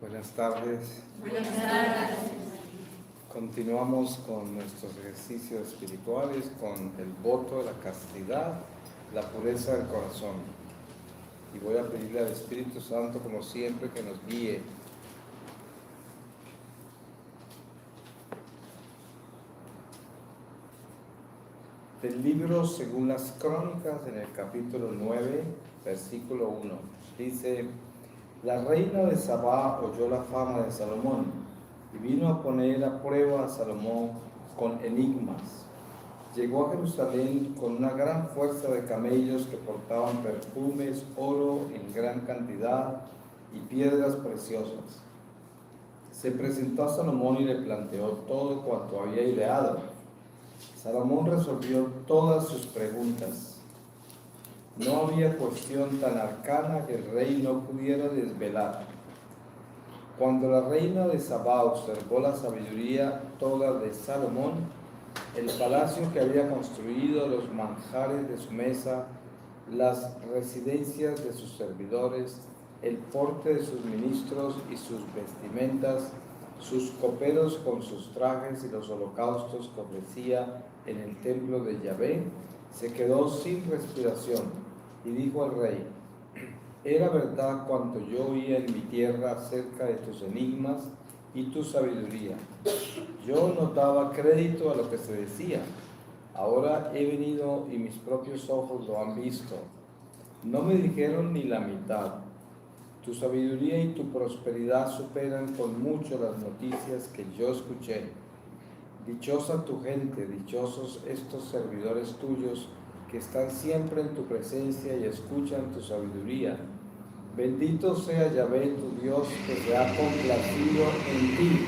Buenas tardes. Buenas tardes. Continuamos con nuestros ejercicios espirituales, con el voto de la castidad, la pureza del corazón. Y voy a pedirle al Espíritu Santo, como siempre, que nos guíe. Del libro Según las Crónicas, en el capítulo 9, versículo 1, dice: La reina de Sabá oyó la fama de Salomón y vino a poner a prueba a Salomón con enigmas. Llegó a Jerusalén con una gran fuerza de camellos que portaban perfumes, oro en gran cantidad y piedras preciosas. Se presentó a Salomón y le planteó todo cuanto había ideado. Salomón resolvió todas sus preguntas. No había cuestión tan arcana que el rey no pudiera desvelar. Cuando la reina de Sabá observó la sabiduría toda de Salomón, el palacio que había construido, los manjares de su mesa, las residencias de sus servidores, el porte de sus ministros y sus vestimentas, sus coperos con sus trajes y los holocaustos que ofrecía en el templo de Yahvé, se quedó sin respiración y dijo al rey: Era verdad cuanto yo oía en mi tierra acerca de tus enigmas y tu sabiduría. Yo no daba crédito a lo que se decía. Ahora he venido y mis propios ojos lo han visto. No me dijeron ni la mitad. Tu sabiduría y tu prosperidad superan con mucho las noticias que yo escuché. Dichosa tu gente, dichosos estos servidores tuyos que están siempre en tu presencia y escuchan tu sabiduría. Bendito sea Yahvé tu Dios, que se ha complacido en ti,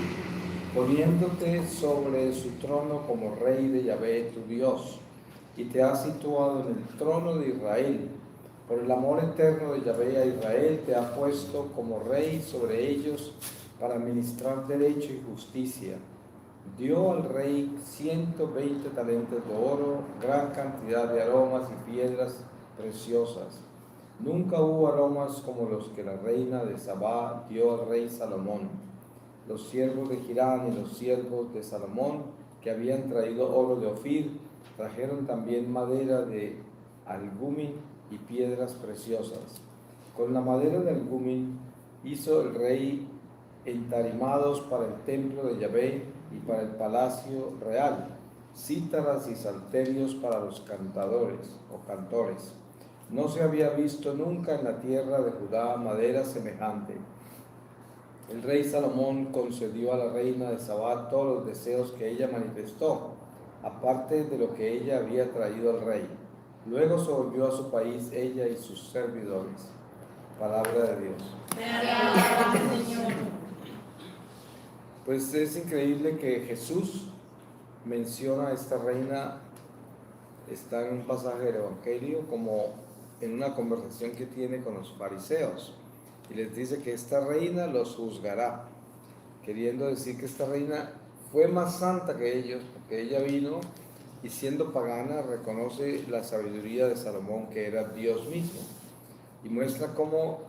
poniéndote sobre su trono como rey de Yahvé tu Dios, y te ha situado en el trono de Israel. Por el amor eterno de Yahvé a Israel te ha puesto como rey sobre ellos para administrar derecho y justicia. Dio al rey 120 talentos de oro, gran cantidad de aromas y piedras preciosas. Nunca hubo aromas como los que la reina de Sabá dio al rey Salomón. Los siervos de Hirán y los siervos de Salomón, que habían traído oro de Ofir, trajeron también madera de algumín y piedras preciosas. Con la madera de algumín hizo el rey entarimados para el templo de Yahvé y para el palacio real, cítaras y salterios para los cantadores o cantores. No se había visto nunca en la tierra de Judá madera semejante. El rey Salomón concedió a la reina de Sabá todos los deseos que ella manifestó, aparte de lo que ella había traído al rey. Luego se volvió a su país ella y sus servidores. Palabra de Dios. Señor. Pues es increíble que Jesús menciona a esta reina, está en un pasaje del Evangelio, como en una conversación que tiene con los fariseos, y les dice que esta reina los juzgará, queriendo decir que esta reina fue más santa que ellos, porque ella vino y siendo pagana reconoce la sabiduría de Salomón, que era Dios mismo, y muestra cómo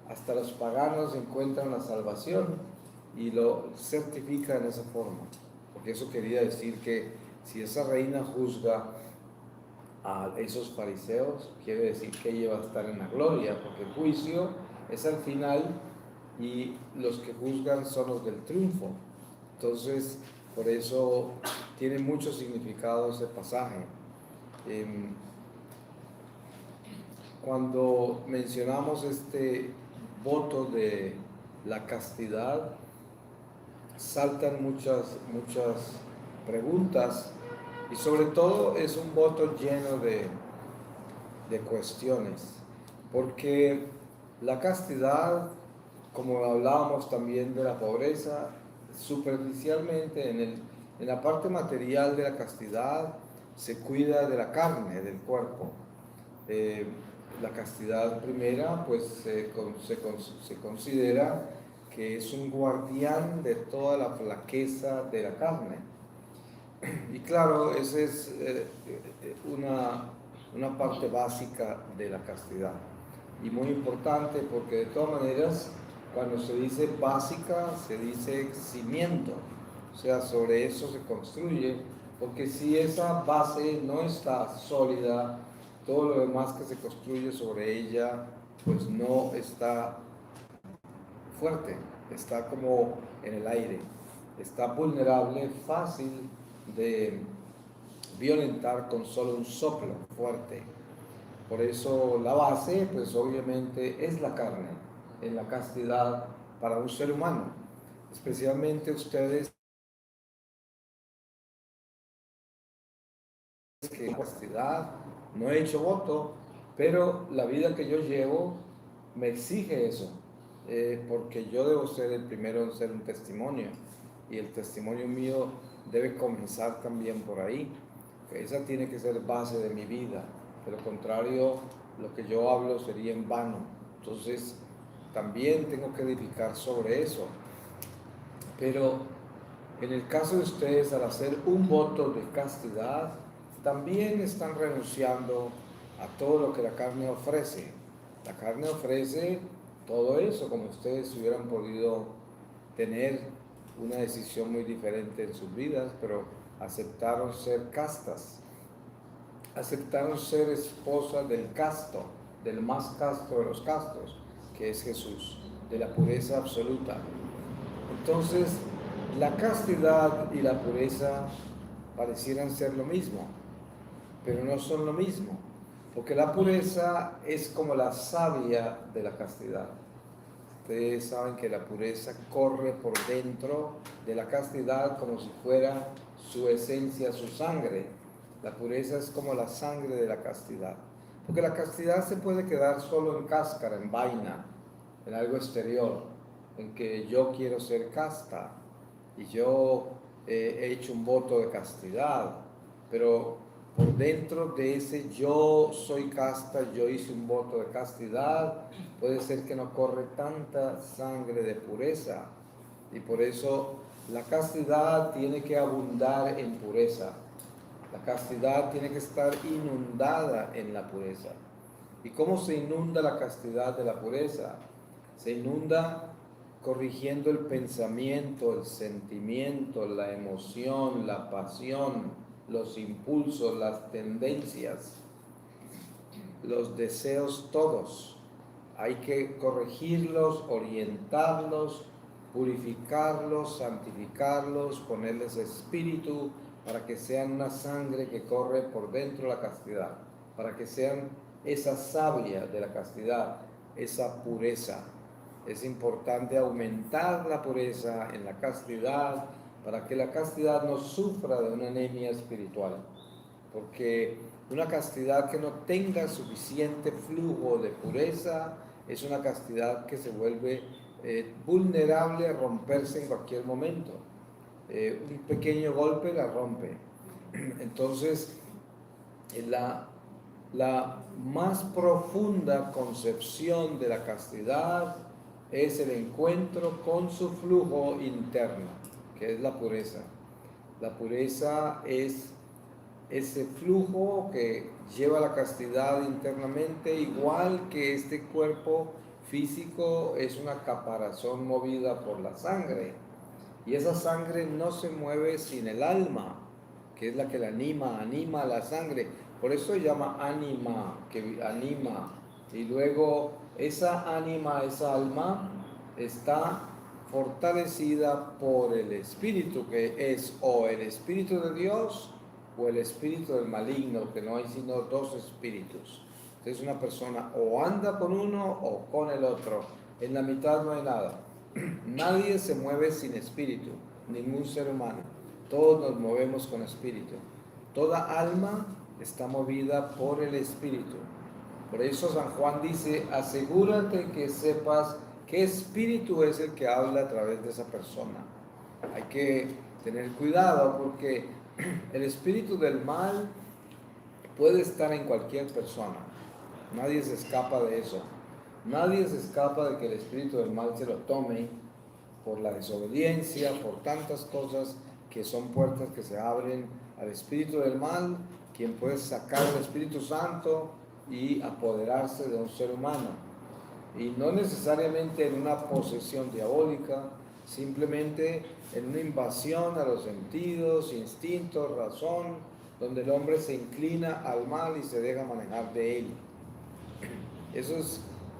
hasta los paganos encuentran la salvación y lo certifica en esa forma, porque eso quería decir que si esa reina juzga a esos fariseos, quiere decir que ella va a estar en la gloria, porque el juicio es al final y los que juzgan son los del triunfo. Entonces, por eso tiene mucho significado ese pasaje. Cuando mencionamos este voto de la castidad, saltan muchas preguntas, y sobre todo es un voto lleno de cuestiones, porque la castidad, como hablábamos también de la pobreza, superficialmente en la parte material de la castidad se cuida de la carne, del cuerpo. La castidad primera pues se considera que es un guardián de toda la flaqueza de la carne. Y claro, esa es una parte básica de la castidad y muy importante, porque de todas maneras Cuando se dice básica, se dice cimiento. O sea, sobre eso se construye, porque si esa base no está sólida, todo lo demás que se construye sobre ella, pues no está fuerte, está como en el aire, está vulnerable, fácil de violentar con solo un soplo fuerte. Por eso la base, pues obviamente es la carne, en la castidad para un ser humano, especialmente ustedes que en castidad no he hecho voto, pero la vida que yo llevo me exige eso, porque yo debo ser el primero en ser un testimonio y el testimonio mío debe comenzar también por ahí, que esa tiene que ser base de mi vida, de lo contrario lo que yo hablo sería en vano. Entonces también tengo que edificar sobre eso, pero en el caso de ustedes, al hacer un voto de castidad, también están renunciando a todo lo que la carne ofrece. La carne ofrece todo eso, como ustedes hubieran podido tener una decisión muy diferente en sus vidas, pero aceptaron ser castas, aceptaron ser esposas del casto, del más casto de los castos, que es Jesús, de la pureza absoluta. Entonces, la castidad y la pureza parecieran ser lo mismo, pero no son lo mismo, porque la pureza es como la savia de la castidad. Ustedes saben que la pureza corre por dentro de la castidad como si fuera su esencia, su sangre. La pureza es como la sangre de la castidad, porque la castidad se puede quedar solo en cáscara, en vaina, en algo exterior, en que yo quiero ser casta y yo he hecho un voto de castidad, pero por dentro de ese yo soy casta, yo hice un voto de castidad, puede ser que no corre tanta sangre de pureza, y por eso la castidad tiene que abundar en pureza. La castidad tiene que estar inundada en la pureza. ¿Y cómo se inunda la castidad de la pureza? Se inunda corrigiendo el pensamiento, el sentimiento, la emoción, la pasión, los impulsos, las tendencias, los deseos todos. Hay que corregirlos, orientarlos, purificarlos, santificarlos, ponerles espíritu para que sean una sangre que corre por dentro de la castidad, para que sean esa savia de la castidad, esa pureza. Es importante aumentar la pureza en la castidad para que la castidad no sufra de una anemia espiritual, porque una castidad que no tenga suficiente flujo de pureza es una castidad que se vuelve vulnerable a romperse en cualquier momento. Un pequeño golpe la rompe. Entonces, la más profunda concepción de la castidad es el encuentro con su flujo interno, que es la pureza. La pureza es ese flujo que lleva la castidad internamente, igual que este cuerpo físico es una caparazón movida por la sangre. Y esa sangre no se mueve sin el alma, que es la que la anima a la sangre. Por eso se llama ánima, que anima. Y luego esa ánima, esa alma, está fortalecida por el Espíritu, que es o el Espíritu de Dios o el espíritu del maligno, que no hay sino dos espíritus. Entonces una persona o anda con uno o con el otro. En la mitad no hay nada. Nadie se mueve sin espíritu, ningún ser humano. Todos nos movemos con espíritu. Toda alma está movida por el espíritu. Por eso San Juan dice, asegúrate que sepas qué espíritu es el que habla a través de esa persona. Hay que tener cuidado porque el espíritu del mal puede estar en cualquier persona. Nadie se escapa de eso. Nadie se escapa de que el espíritu del mal se lo tome por la desobediencia, por tantas cosas que son puertas que se abren al espíritu del mal, quien puede sacar el Espíritu Santo y apoderarse de un ser humano. Y no necesariamente en una posesión diabólica, simplemente en una invasión a los sentidos, instintos, razón, donde el hombre se inclina al mal y se deja manejar de él. Eso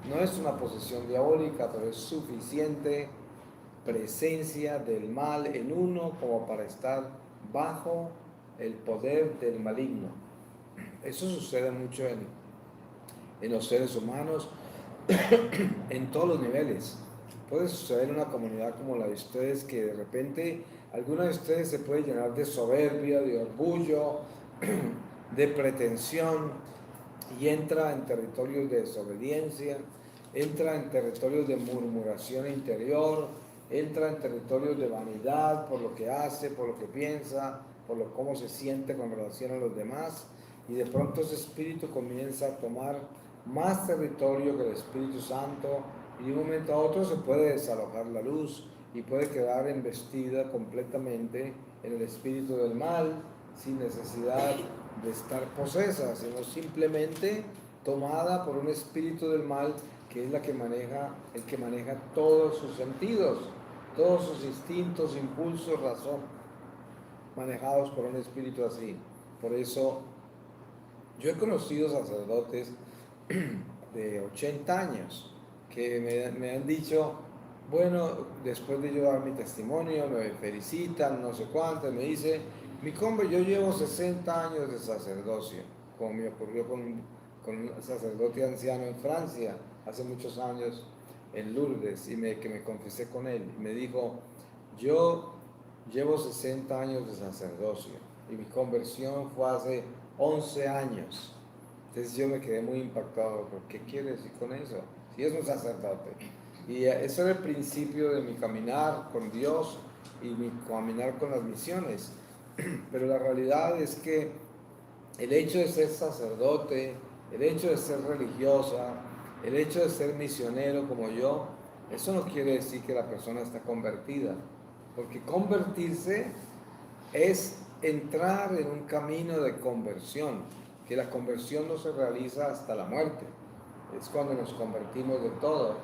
no es una posesión diabólica, pero es suficiente presencia del mal en uno como para estar bajo el poder del maligno. Eso sucede mucho en los seres humanos en todos los niveles. Puede suceder en una comunidad como la de ustedes que de repente alguna de ustedes se puede llenar de soberbia, de orgullo, de pretensión y entra en territorios de desobediencia, entra en territorios de murmuración interior, entra en territorios de vanidad por lo que hace, por lo que piensa, por lo cómo se siente con relación a los demás, y de pronto ese espíritu comienza a tomar más territorio que el Espíritu Santo, y de un momento a otro se puede desalojar la luz y puede quedar embestida completamente en el espíritu del mal, sin necesidad de estar posesa, sino simplemente tomada por un espíritu del mal que es el que maneja todos sus sentidos, todos sus instintos, impulsos, razón, manejados por un espíritu así. Por eso yo he conocido sacerdotes de 80 años que me han dicho, bueno, después de yo dar mi testimonio, me felicitan, no sé cuánto, me dice, mi compa, yo llevo 60 años de sacerdocio, como me ocurrió con un sacerdote anciano en Francia, hace muchos años, en Lourdes, que me confesé con él, y me dijo, yo llevo 60 años de sacerdocio, y mi conversión fue hace 11 años. Entonces yo me quedé muy impactado, ¿qué quiere decir con eso? Si es un sacerdote. Y eso era el principio de mi caminar con Dios y mi caminar con las misiones. Pero la realidad es que el hecho de ser sacerdote, el hecho de ser religiosa, el hecho de ser misionero como yo, eso no quiere decir que la persona está convertida. Porque convertirse es entrar en un camino de conversión, que la conversión no se realiza hasta la muerte, es cuando nos convertimos de todo,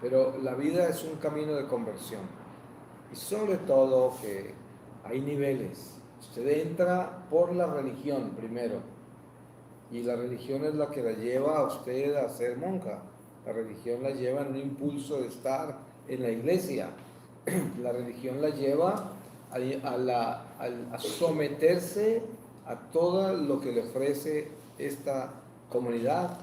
pero la vida es un camino de conversión. Y sobre todo que hay niveles. Usted entra por la religión primero, y la religión es la que la lleva a usted a ser monja. La religión la lleva en un impulso de estar en la iglesia. La religión la lleva a someterse a todo lo que le ofrece esta comunidad.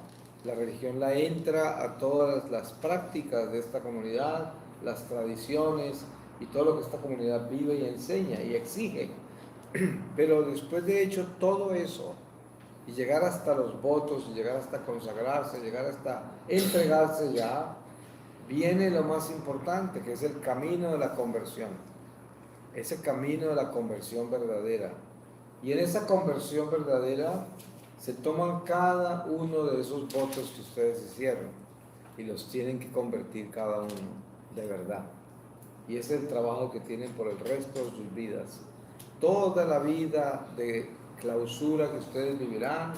La religión la entra a todas las prácticas de esta comunidad, las tradiciones y todo lo que esta comunidad vive y enseña y exige. Pero después de hecho todo eso, y llegar hasta los votos, y llegar hasta consagrarse, llegar hasta entregarse ya, viene lo más importante, que es el camino de la conversión. Ese camino de la conversión verdadera. Y en esa conversión verdadera se toman cada uno de esos votos que ustedes hicieron y los tienen que convertir cada uno de verdad. Y ese es el trabajo que tienen por el resto de sus vidas. Toda la vida de clausura que ustedes vivirán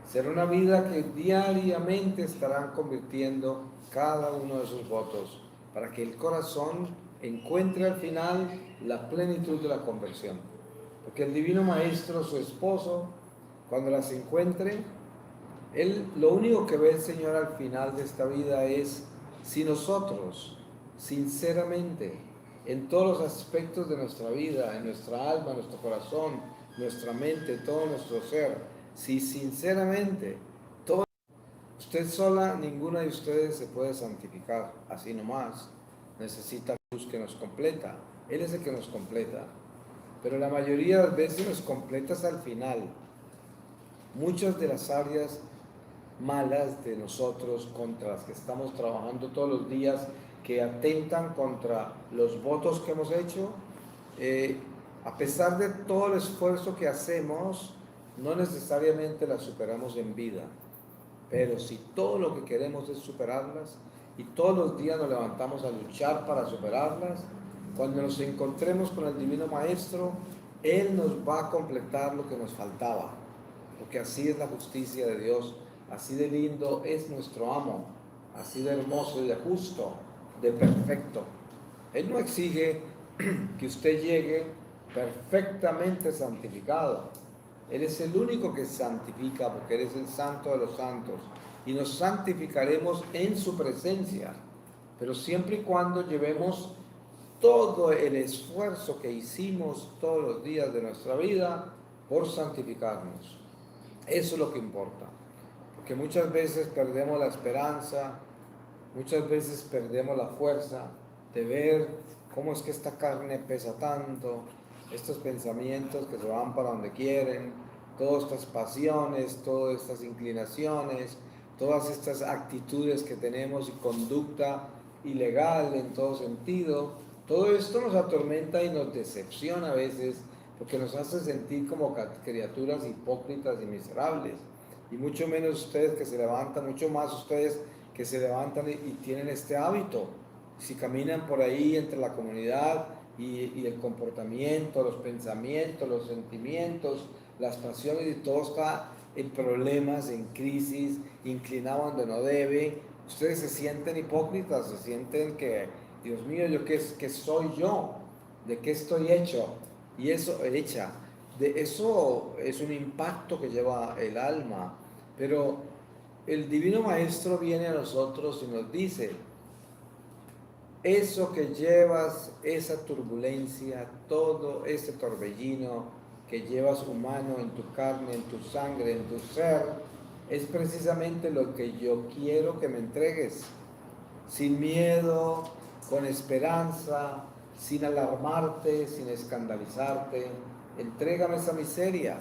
será una vida que diariamente estarán convirtiendo cada uno de sus votos para que el corazón encuentre al final la plenitud de la conversión. Porque el Divino Maestro, su esposo, cuando las encuentre, él lo único que ve el Señor al final de esta vida es si nosotros, sinceramente, en todos los aspectos de nuestra vida, en nuestra alma, nuestro corazón, nuestra mente, todo nuestro ser, si sinceramente, usted sola, ninguna de ustedes se puede santificar, así nomás, necesita luz que nos completa, Él es el que nos completa, pero la mayoría de las veces nos completas al final. Muchas de las áreas malas de nosotros contra las que estamos trabajando todos los días, que atentan contra los votos que hemos hecho, a pesar de todo el esfuerzo que hacemos, no necesariamente las superamos en vida. Pero si todo lo que queremos es superarlas y todos los días nos levantamos a luchar para superarlas, cuando nos encontremos con el Divino Maestro, Él nos va a completar lo que nos faltaba, porque así es la justicia de Dios, así de lindo es nuestro amo, así de hermoso y de justo, de perfecto. Él no exige que usted llegue perfectamente santificado. Él es el único que santifica, porque Él es el santo de los santos. Y nos santificaremos en su presencia, pero siempre y cuando llevemos todo el esfuerzo que hicimos todos los días de nuestra vida por santificarnos. Eso es lo que importa, porque muchas veces perdemos la esperanza, muchas veces perdemos la fuerza de ver cómo es que esta carne pesa tanto, estos pensamientos que se van para donde quieren, todas estas pasiones, todas estas inclinaciones, todas estas actitudes que tenemos y conducta ilegal en todo sentido. Todo esto nos atormenta y nos decepciona a veces porque nos hace sentir como criaturas hipócritas y miserables. Y mucho menos ustedes que se levantan, mucho más ustedes que se levantan y tienen este hábito. Si caminan por ahí entre la comunidad y el comportamiento, los pensamientos, los sentimientos, las pasiones y todo está en problemas, en crisis, inclinado donde no debe, ustedes se sienten hipócritas, se sienten que, Dios mío, ¿yo qué soy yo? ¿De qué estoy hecho? Y eso, hecha, de eso es un impacto que lleva el alma. Pero el Divino Maestro viene a nosotros y nos dice, eso que llevas, esa turbulencia, todo ese torbellino que llevas humano en tu carne, en tu sangre, en tu ser, es precisamente lo que yo quiero que me entregues, sin miedo, con esperanza, sin alarmarte, sin escandalizarte. Entrégame esa miseria.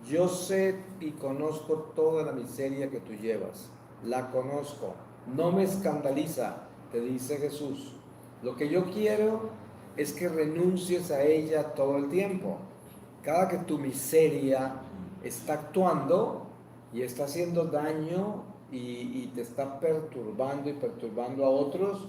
Yo sé y conozco toda la miseria que tú llevas. La conozco. No me escandaliza, te dice Jesús. Lo que yo quiero es que renuncies a ella todo el tiempo. Cada que tu miseria está actuando y está haciendo daño y te está perturbando y perturbando a otros,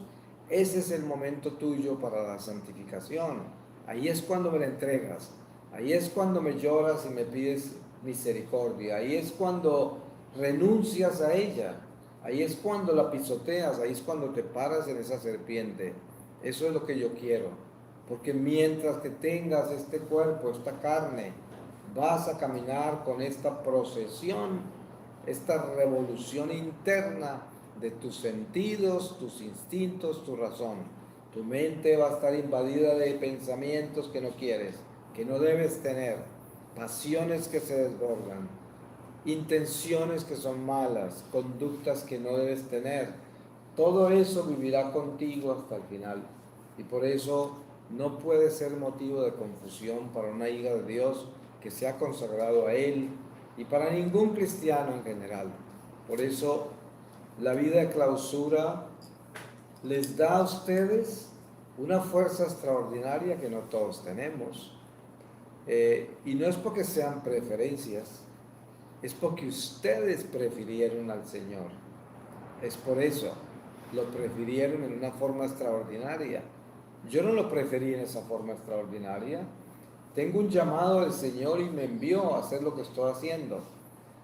ese es el momento tuyo para la santificación. Ahí es cuando me la entregas. Ahí es cuando me lloras y me pides misericordia. Ahí es cuando renuncias a ella. Ahí es cuando la pisoteas. Ahí es cuando te paras en esa serpiente. Eso es lo que yo quiero. Porque mientras que tengas este cuerpo, esta carne, vas a caminar con esta procesión, esta revolución interna de tus sentidos, tus instintos, tu razón. Tu mente va a estar invadida de pensamientos que no quieres, que no debes tener, pasiones que se desbordan, intenciones que son malas, conductas que no debes tener. Todo eso vivirá contigo hasta el final. Y por eso no puede ser motivo de confusión para una hija de Dios que se ha consagrado a Él y para ningún cristiano en general. Por eso la vida de clausura les da a ustedes una fuerza extraordinaria que no todos tenemos. Y no es porque sean preferencias, es porque ustedes prefirieron al Señor. Es por eso, lo prefirieron en una forma extraordinaria. Yo no lo preferí en esa forma extraordinaria. Tengo un llamado del Señor y me envió a hacer lo que estoy haciendo.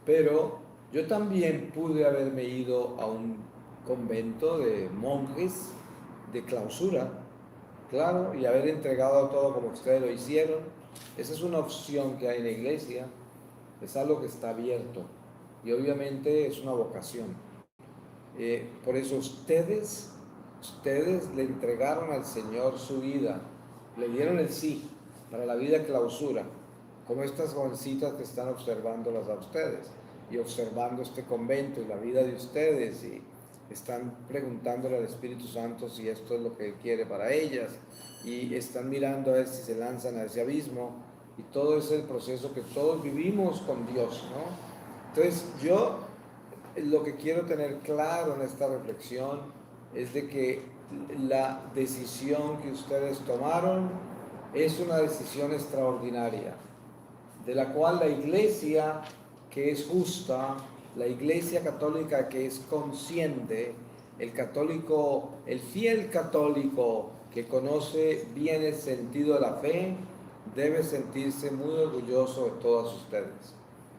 Pero yo también pude haberme ido a un convento de monjes de clausura, claro, y haber entregado todo como ustedes lo hicieron. Esa es una opción que hay en la iglesia, es algo que está abierto y obviamente es una vocación. Por eso ustedes le entregaron al Señor su vida, le dieron el sí para la vida de clausura, como estas jovencitas que están observándolas a ustedes y observando este convento y la vida de ustedes y están preguntándole al Espíritu Santo si esto es lo que Él quiere para ellas y están mirando a ver si se lanzan a ese abismo y todo ese es el proceso que todos vivimos con Dios, ¿no? Entonces yo lo que quiero tener claro en esta reflexión es de que la decisión que ustedes tomaron es una decisión extraordinaria, de la cual la iglesia que es justa, la iglesia católica que es consciente, el católico, el fiel católico que conoce bien el sentido de la fe, debe sentirse muy orgulloso de todas ustedes,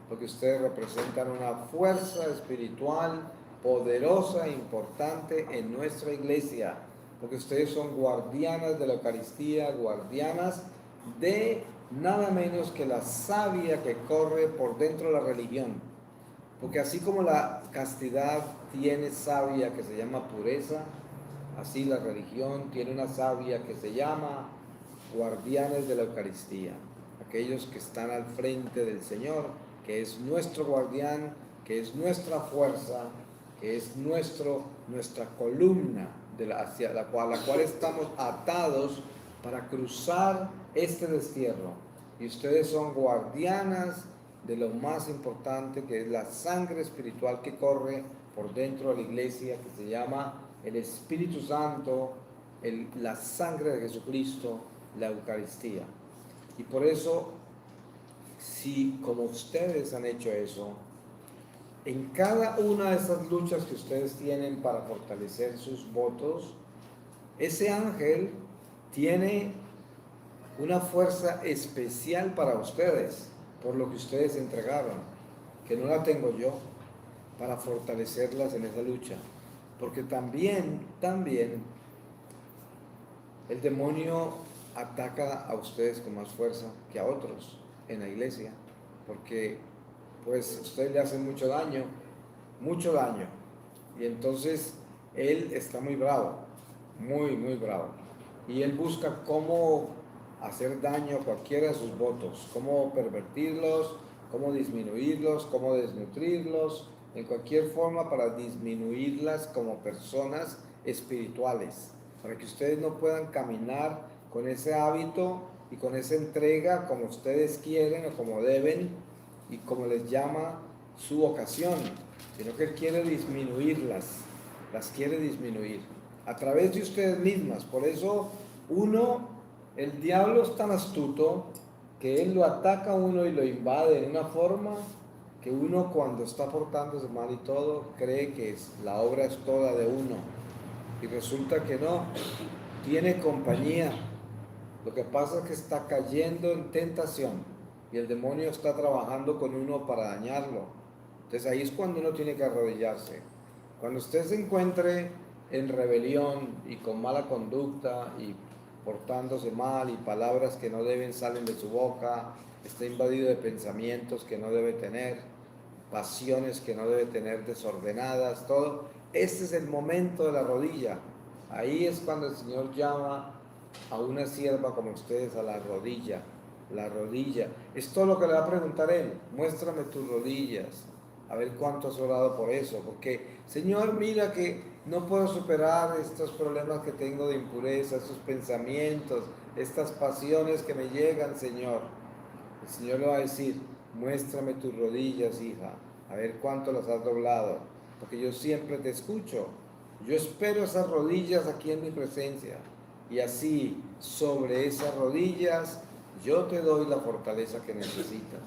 porque ustedes representan una fuerza espiritual poderosa e importante en nuestra iglesia, porque ustedes son guardianas de la Eucaristía, guardianas de nada menos que la savia que corre por dentro de la religión. Porque así como la castidad tiene savia que se llama pureza, así la religión tiene una savia que se llama guardianes de la Eucaristía, aquellos que están al frente del Señor, que es nuestro guardián, que es nuestra fuerza, que es nuestra columna hacia la cual estamos atados para cruzar este destierro. Y ustedes son guardianas de lo más importante, que es la sangre espiritual que corre por dentro de la iglesia, que se llama el Espíritu Santo, la sangre de Jesucristo, la Eucaristía. Y por eso, si como ustedes han hecho eso, en cada una de esas luchas que ustedes tienen para fortalecer sus votos, ese ángel tiene una fuerza especial para ustedes, por lo que ustedes entregaron, que no la tengo yo, para fortalecerlas en esa lucha. Porque también el demonio ataca a ustedes con más fuerza que a otros en la iglesia, porque pues ustedes le hacen mucho daño, y entonces él está muy bravo, muy bravo, y él busca cómo hacer daño a cualquiera de sus votos, cómo pervertirlos, cómo disminuirlos, cómo desnutrirlos, en cualquier forma para disminuirlas como personas espirituales, para que ustedes no puedan caminar con ese hábito y con esa entrega como ustedes quieren o como deben y como les llama su vocación, sino que él quiere disminuirlas, las quiere disminuir a través de ustedes mismas. Por eso el diablo es tan astuto que él lo ataca a uno y lo invade en una forma que uno, cuando está portándose mal y todo, cree que la obra es toda de uno, y resulta que no, tiene compañía. Lo que pasa es que está cayendo en tentación y el demonio está trabajando con uno para dañarlo. Entonces ahí es cuando uno tiene que arrodillarse. Cuando usted se encuentre en rebelión y con mala conducta y portándose mal y palabras que no deben salen de su boca, está invadido de pensamientos que no debe tener, pasiones que no debe tener desordenadas, todo, este es el momento de la rodilla. Ahí es cuando el Señor llama a una sierva como ustedes a la rodilla. Es todo lo que le va a preguntar él. Muéstrame tus rodillas, a ver cuánto has orado por eso, porque Señor, mira que no puedo superar estos problemas que tengo de impureza, estos pensamientos, estas pasiones que me llegan, Señor. El Señor le va a decir: muéstrame tus rodillas, hija, a ver cuánto las has doblado, porque yo siempre te escucho. Yo espero esas rodillas aquí en mi presencia, y así sobre esas rodillas yo te doy la fortaleza que necesitas.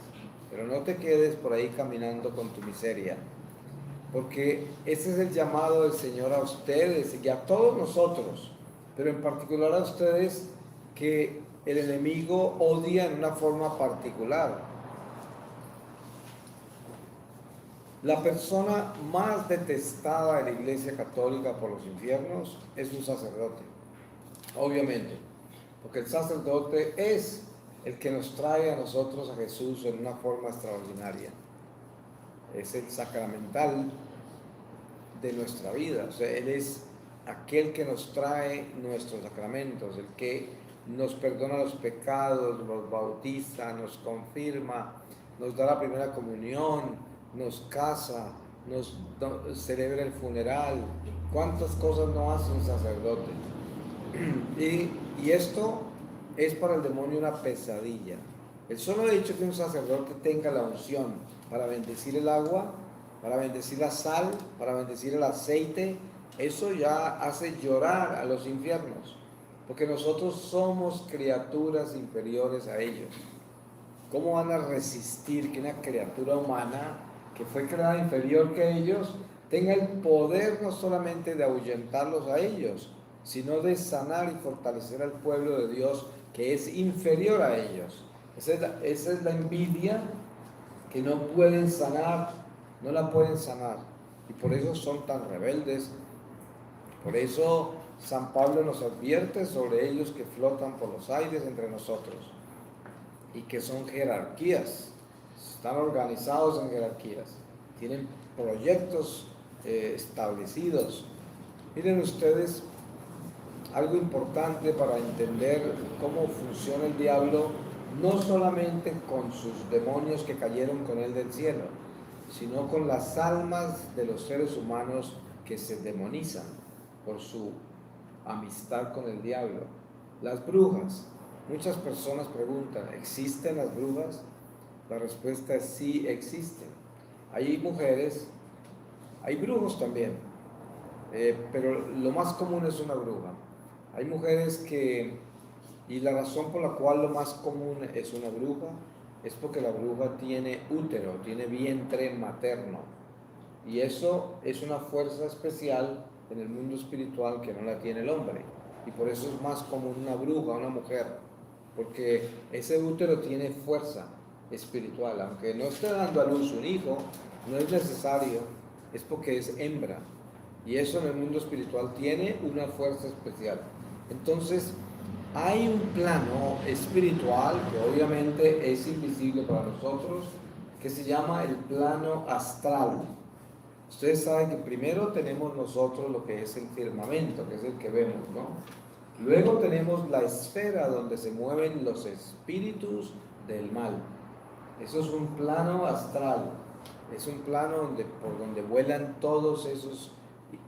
Pero no te quedes por ahí caminando con tu miseria, porque ese es el llamado del Señor a ustedes y a todos nosotros, pero en particular a ustedes que el enemigo odia en una forma particular. La persona más detestada de la Iglesia Católica por los infiernos es un sacerdote, obviamente, porque el sacerdote es el que nos trae a nosotros a Jesús en una forma extraordinaria. Es el sacramental de nuestra vida, o sea, Él es aquel que nos trae nuestros sacramentos, el que nos perdona los pecados, nos bautiza, nos confirma, nos da la primera comunión, nos casa, nos celebra el funeral. ¿Cuántas cosas no hace un sacerdote? Y esto es para el demonio una pesadilla. El solo hecho que un sacerdote tenga la unción para bendecir el agua, para bendecir la sal, para bendecir el aceite, eso ya hace llorar a los infiernos, porque nosotros somos criaturas inferiores a ellos. ¿Cómo van a resistir que una criatura humana que fue creada inferior que ellos tenga el poder no solamente de ahuyentarlos a ellos, sino de sanar y fortalecer al pueblo de Dios que es inferior a ellos? Esa es la envidia que no pueden sanar, no la pueden sanar. y por eso son tan rebeldes. Por eso San Pablo nos advierte sobre ellos que flotan por los aires entre nosotros y que son jerarquías, están organizados en jerarquías, tienen proyectos establecidos. Miren ustedes, algo importante para entender cómo funciona el diablo, no solamente con sus demonios que cayeron con él del cielo, sino con las almas de los seres humanos que se demonizan por su amistad con el diablo. Las brujas. Muchas personas preguntan, ¿existen las brujas? La respuesta es sí, existen. Hay mujeres, hay brujos también, pero lo más común es una bruja. Hay mujeres que, y la razón por la cual lo más común es una bruja, es porque la bruja tiene útero, tiene vientre materno. Y eso es una fuerza especial en el mundo espiritual que no la tiene el hombre. Y por eso es más común una bruja, una mujer, porque ese útero tiene fuerza espiritual. Aunque no esté dando a luz un hijo, no es necesario, es porque es hembra. Y eso en el mundo espiritual tiene una fuerza especial. Entonces, hay un plano espiritual que obviamente es invisible para nosotros, que se llama el plano astral. Ustedes saben que primero tenemos nosotros lo que es el firmamento, que es el que vemos, ¿no? Luego tenemos la esfera donde se mueven los espíritus del mal. Eso es un plano astral, es un plano por donde vuelan todos esos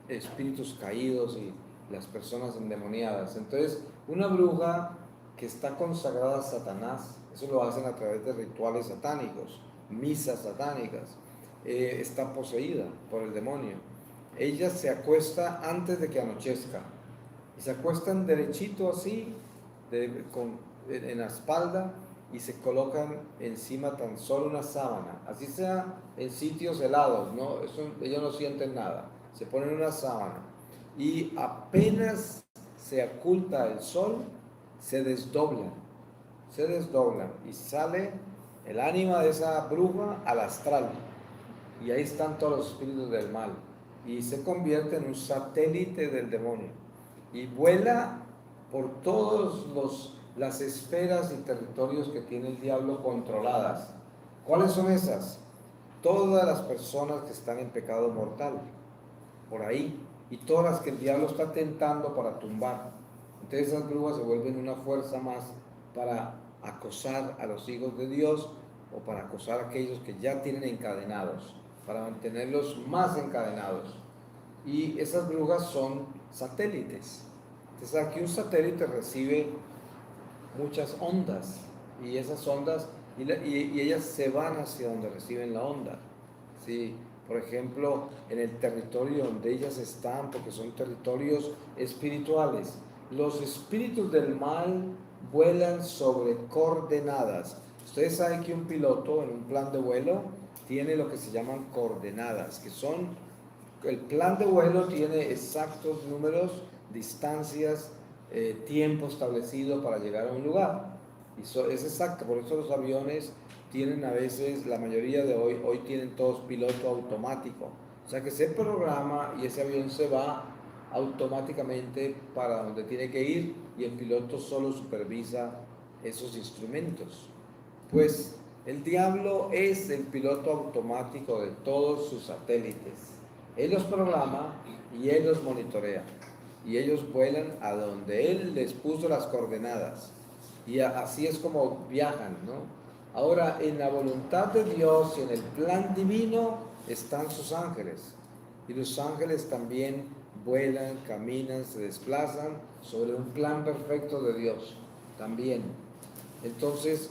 espíritus caídos y las personas endemoniadas. Entonces, una bruja que está consagrada a Satanás, eso lo hacen a través de rituales satánicos, misas satánicas, está poseída por el demonio. Ella se acuesta antes de que anochezca y se acuestan derechito así, en la espalda, y se colocan encima tan solo una sábana, así sea en sitios helados, ¿no? Ellos no sienten nada, se ponen una sábana y apenas se oculta el sol, se desdoblan y sale el ánima de esa bruja al astral, y ahí están todos los espíritus del mal, y se convierte en un satélite del demonio y vuela por todas las esferas y territorios que tiene el diablo controladas. ¿Cuáles son esas? Todas las personas que están en pecado mortal, por ahí, y todas las que el diablo está tentando para tumbar. Entonces esas brujas se vuelven una fuerza más para acosar a los hijos de Dios, o para acosar a aquellos que ya tienen encadenados, para mantenerlos más encadenados. Y esas brujas son satélites. Entonces aquí un satélite recibe muchas ondas, y esas ondas, y ellas se van hacia donde reciben la onda. ¿Sí? Por ejemplo, en el territorio donde ellas están, porque son territorios espirituales. Los espíritus del mal vuelan sobre coordenadas. Ustedes saben que un piloto en un plan de vuelo tiene lo que se llaman coordenadas, que son, el plan de vuelo tiene exactos números, distancias, tiempo establecido para llegar a un lugar. Y es exacto, por eso los aviones tienen a veces, la mayoría de hoy tienen todos piloto automático. O sea que se programa y ese avión se va automáticamente para donde tiene que ir, y el piloto solo supervisa esos instrumentos. Pues el diablo es el piloto automático de todos sus satélites. Él los programa y él los monitorea, y ellos vuelan a donde él les puso las coordenadas, y así es como viajan, ¿no? Ahora, en la voluntad de Dios y en el plan divino están sus ángeles, y los ángeles también vuelan, caminan, se desplazan sobre un plan perfecto de Dios también. Entonces,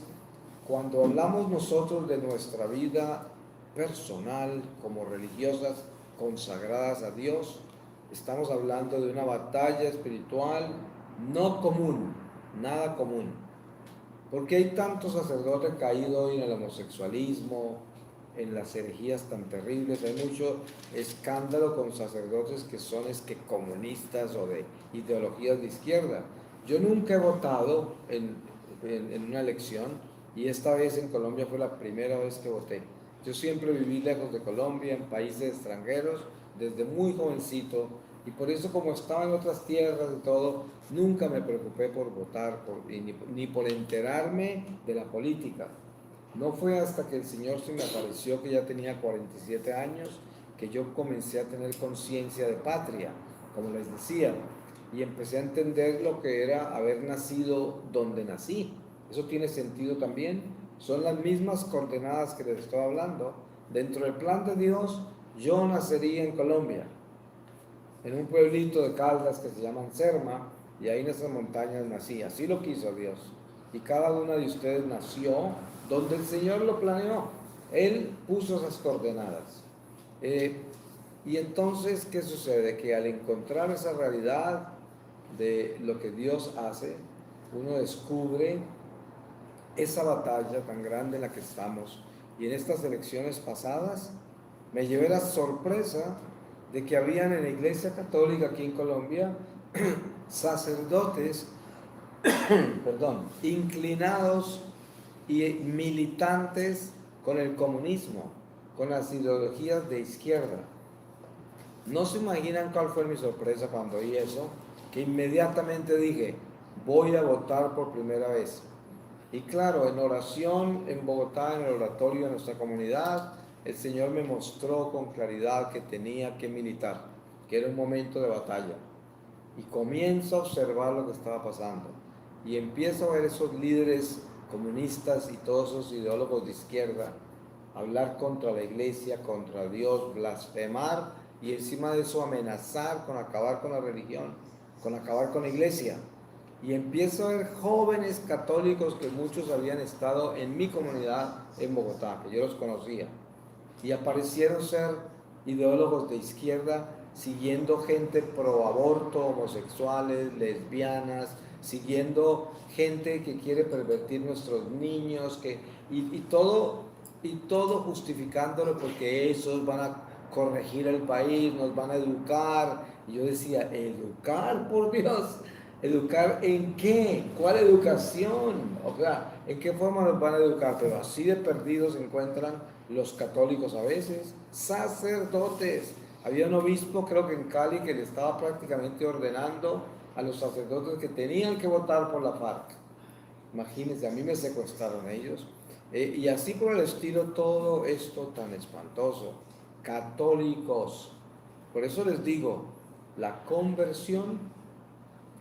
cuando hablamos nosotros de nuestra vida personal como religiosas consagradas a Dios, estamos hablando de una batalla espiritual no común, nada común. Porque hay tantos sacerdotes caídos hoy en el homosexualismo, en las herejías tan terribles. Hay mucho escándalo con sacerdotes que son comunistas o de ideologías de izquierda. Yo nunca he votado en una elección, y esta vez en Colombia fue la primera vez que voté. Yo siempre viví lejos de Colombia, en países extranjeros, desde muy jovencito, y por eso como estaba en otras tierras y todo, nunca me preocupé por votar, ni por enterarme de la política. No fue hasta que el Señor se me apareció, que ya tenía 47 años, que yo comencé a tener conciencia de patria, como les decía, y empecé a entender lo que era haber nacido donde nací. Eso tiene sentido también. Son las mismas coordenadas que les estoy hablando. Dentro del plan de Dios, yo nacería en Colombia, en un pueblito de Caldas que se llaman Serma, y ahí en esas montañas nací. Así lo quiso Dios. Y cada una de ustedes nació donde el Señor lo planeó. Él puso esas coordenadas. Y entonces, ¿qué sucede? Que al encontrar esa realidad de lo que Dios hace, uno descubre esa batalla tan grande en la que estamos. Y en estas elecciones pasadas me llevé la sorpresa de que habían en la Iglesia Católica aquí en Colombia sacerdotes inclinados y militantes con el comunismo, con las ideologías de izquierda. No se imaginan cuál fue mi sorpresa cuando oí eso, que inmediatamente dije, voy a votar por primera vez. Y claro, en oración en Bogotá, en el oratorio de nuestra comunidad, el Señor me mostró con claridad que tenía que militar, que era un momento de batalla. Y comienzo a observar lo que estaba pasando. Y empiezo a ver esos líderes comunistas y todos esos ideólogos de izquierda hablar contra la iglesia, contra Dios, blasfemar y encima de eso amenazar con acabar con la religión, con acabar con la iglesia. Y empiezo a ver jóvenes católicos que muchos habían estado en mi comunidad en Bogotá, que yo los conocía, y aparecieron ser ideólogos de izquierda siguiendo gente pro aborto, homosexuales, lesbianas, siguiendo gente que quiere pervertir nuestros niños, y todo justificándolo porque esos van a corregir el país, nos van a educar. Y yo decía, ¿educar, por Dios? ¿Educar en qué? ¿Cuál educación? O sea, ¿en qué forma nos van a educar? Pero así de perdidos se encuentran los católicos a veces, sacerdotes. Había un obispo, creo que en Cali, que le estaba prácticamente ordenando a los sacerdotes que tenían que votar por la FARC. Imagínense, a mí me secuestraron ellos. Y así por el estilo, todo esto tan espantoso. Católicos. Por eso les digo, la conversión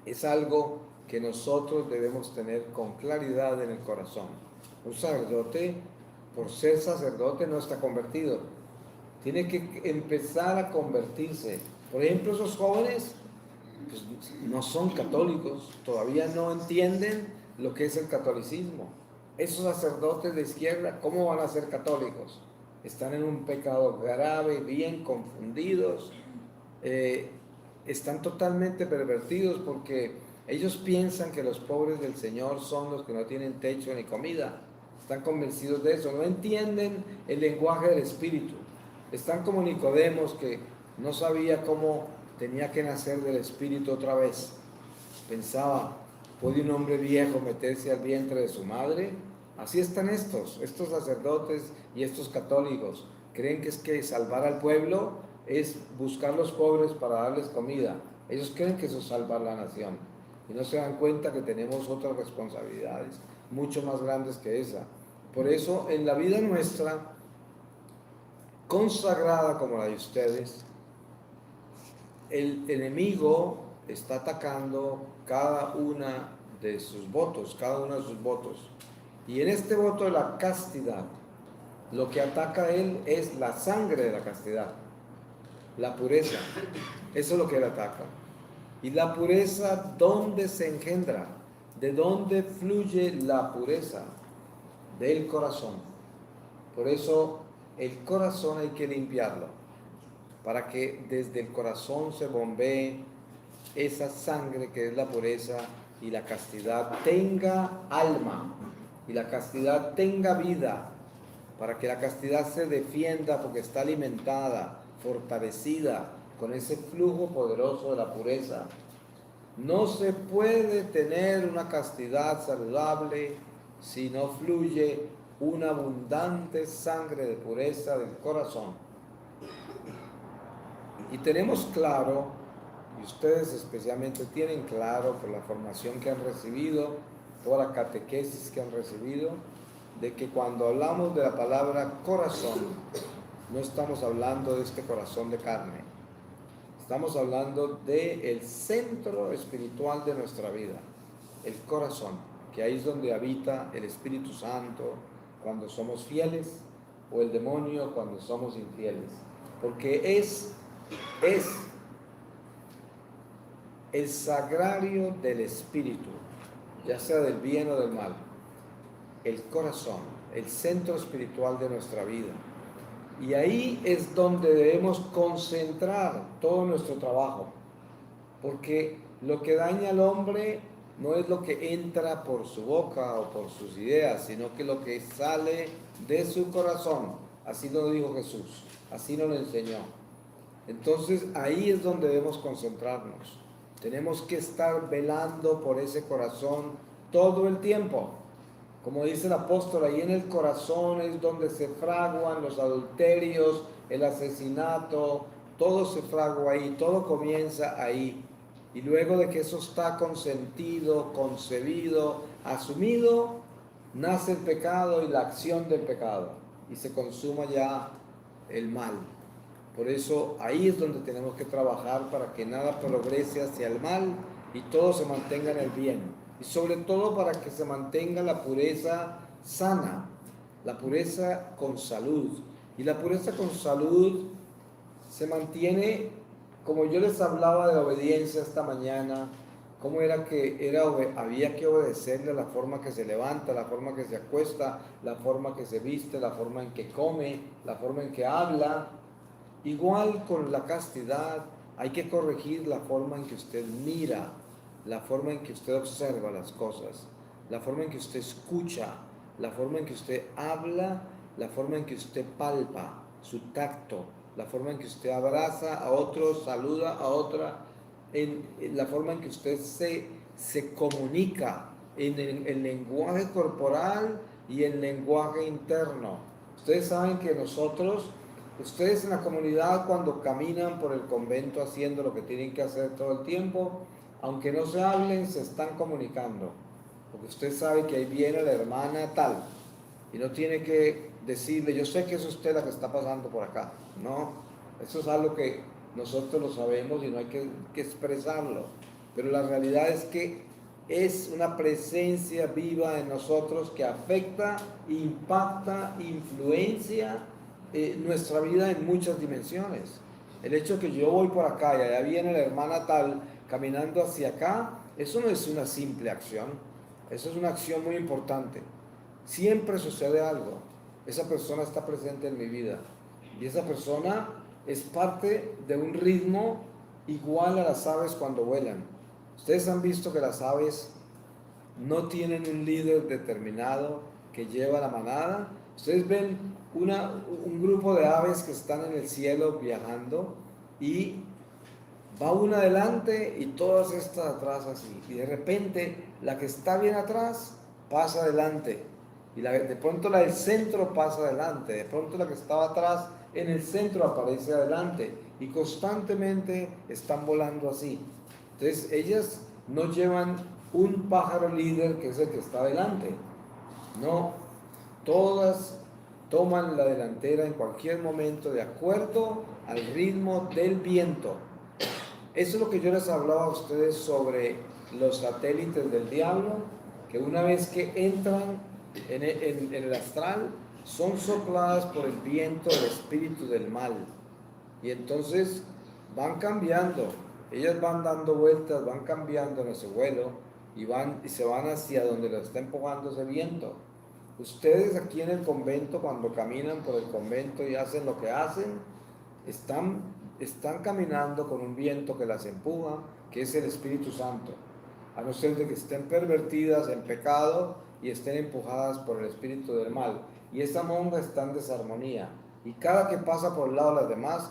es algo que nosotros debemos tener con claridad en el corazón. Un sacerdote, por ser sacerdote, no está convertido. Tiene que empezar a convertirse. Por ejemplo, esos jóvenes pues, no son católicos, todavía no entienden lo que es el catolicismo. Esos sacerdotes de izquierda, ¿cómo van a ser católicos? Están en un pecado grave, bien confundidos, están totalmente pervertidos porque ellos piensan que los pobres del Señor son los que no tienen techo ni comida. Están convencidos de eso, no entienden el lenguaje del Espíritu. Están como Nicodemos, que no sabía cómo tenía que nacer del Espíritu otra vez. Pensaba, ¿puede un hombre viejo meterse al vientre de su madre? Así están estos sacerdotes y estos católicos. Creen que es que salvar al pueblo es buscar los pobres para darles comida. Ellos creen que eso es salvar la nación. Y no se dan cuenta que tenemos otras responsabilidades mucho más grandes que esa. Por eso, en la vida nuestra, consagrada como la de ustedes, el enemigo está atacando cada una de sus votos, y en este voto de la castidad, lo que ataca a él es la sangre de la castidad, la pureza. Eso es lo que él ataca. Y la pureza, ¿dónde se engendra? ¿De dónde fluye la pureza? Del corazón. Por eso el corazón hay que limpiarlo, para que desde el corazón se bombee esa sangre que es la pureza, y la castidad tenga alma, y la castidad tenga vida, para que la castidad se defienda porque está alimentada, fortalecida con ese flujo poderoso de la pureza. No se puede tener una castidad saludable si no fluye una abundante sangre de pureza del corazón. Y tenemos claro, y ustedes especialmente tienen claro por la formación que han recibido, toda la catequesis que han recibido, de que cuando hablamos de la palabra corazón, no estamos hablando de este corazón de carne, estamos hablando del centro espiritual de nuestra vida, el corazón, que ahí es donde habita el Espíritu Santo cuando somos fieles, o el demonio cuando somos infieles, porque es el sagrario del Espíritu, ya sea del bien o del mal, el corazón, el centro espiritual de nuestra vida. Y ahí es donde debemos concentrar todo nuestro trabajo, porque lo que daña al hombre no es lo que entra por su boca o por sus ideas, sino que lo que sale de su corazón. Así lo dijo Jesús, así nos lo enseñó. Entonces ahí es donde debemos concentrarnos. Tenemos que estar velando por ese corazón todo el tiempo. Como dice el apóstol, ahí en el corazón es donde se fraguan los adulterios, el asesinato, todo se fragua ahí, todo comienza ahí. Y luego de que eso está consentido, concebido, asumido, nace el pecado y la acción del pecado. Y se consuma ya el mal. Por eso ahí es donde tenemos que trabajar para que nada progrese hacia el mal y todo se mantenga en el bien. Y sobre todo para que se mantenga la pureza sana, la pureza con salud. Y la pureza con salud se mantiene, como yo les hablaba de la obediencia esta mañana, cómo era que había que obedecerle a la forma que se levanta, la forma que se acuesta, la forma que se viste, la forma en que come, la forma en que habla. Igual con la castidad, hay que corregir la forma en que usted mira, la forma en que usted observa las cosas, la forma en que usted escucha, la forma en que usted habla, la forma en que usted palpa, su tacto, la forma en que usted abraza a otro, saluda a otra, en la forma en que usted se comunica, en el lenguaje corporal y el lenguaje interno. Ustedes saben que ustedes en la comunidad, cuando caminan por el convento haciendo lo que tienen que hacer todo el tiempo, aunque no se hablen, se están comunicando, porque usted sabe que ahí viene la hermana tal, y no tiene que decirle, yo sé que es usted la que está pasando por acá. No, eso es algo que nosotros lo sabemos y no hay que expresarlo, pero la realidad es que es una presencia viva en nosotros que afecta, impacta, influencia nuestra vida en muchas dimensiones. El hecho de que yo voy por acá y allá viene la hermana tal caminando hacia acá, eso no es una simple acción, eso es una acción muy importante. Siempre sucede algo, esa persona está presente en mi vida y esa persona es parte de un ritmo igual a las aves cuando vuelan. Ustedes han visto que las aves no tienen un líder determinado que lleva la manada. Ustedes ven un grupo de aves que están en el cielo viajando y va una adelante y todas estas atrás así. Y de repente la que está bien atrás pasa adelante. Y de pronto la del centro pasa adelante. De pronto la que estaba atrás en el centro aparece adelante. Y constantemente están volando así. Entonces ellas no llevan un pájaro líder que es el que está adelante. No, todas toman la delantera en cualquier momento de acuerdo al ritmo del viento. Eso es lo que yo les hablaba a ustedes sobre los satélites del diablo, que una vez que entran en el astral, son sopladas por el viento del espíritu del mal. Y entonces van cambiando, ellas van dando vueltas, van cambiando en ese vuelo y se van hacia donde los está empujando ese viento. Ustedes aquí en el convento, cuando caminan por el convento y hacen lo que hacen, están caminando con un viento que las empuja, que es el Espíritu Santo, a no ser de que estén pervertidas en pecado y estén empujadas por el espíritu del mal. Y esa monja está en desarmonía. Y cada que pasa por el lado de las demás,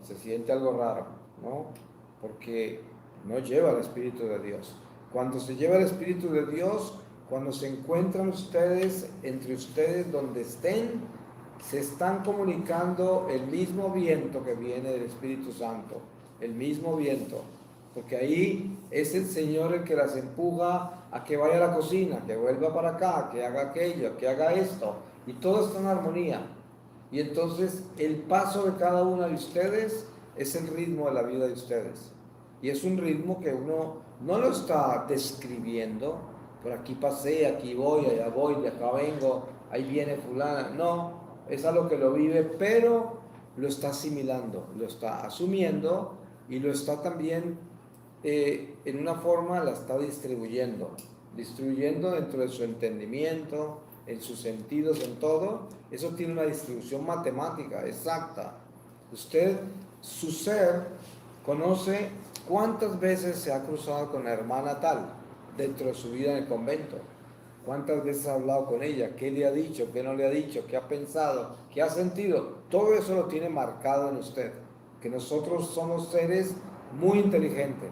se siente algo raro, ¿no? Porque no lleva el Espíritu de Dios. Cuando se lleva el Espíritu de Dios, cuando se encuentran ustedes, entre ustedes donde estén, se están comunicando el mismo viento que viene del Espíritu Santo, el mismo viento, porque ahí es el Señor el que las empuja a que vaya a la cocina, que vuelva para acá, que haga aquello, que haga esto, y todo está en armonía. Y entonces el paso de cada uno de ustedes es el ritmo de la vida de ustedes. Y es un ritmo que uno no lo está describiendo, por aquí pasé, aquí voy, allá voy, de acá vengo, ahí viene fulana. No, es algo que lo vive, pero lo está asimilando, lo está asumiendo y lo está también en una forma, la está distribuyendo dentro de su entendimiento, en sus sentidos, en todo. Eso tiene una distribución matemática exacta. Usted, su ser, conoce cuántas veces se ha cruzado con la hermana tal dentro de su vida en el convento. ¿Cuántas veces ha hablado con ella? ¿Qué le ha dicho? ¿Qué no le ha dicho? ¿Qué ha pensado? ¿Qué ha sentido? Todo eso lo tiene marcado en usted. Que nosotros somos seres muy inteligentes.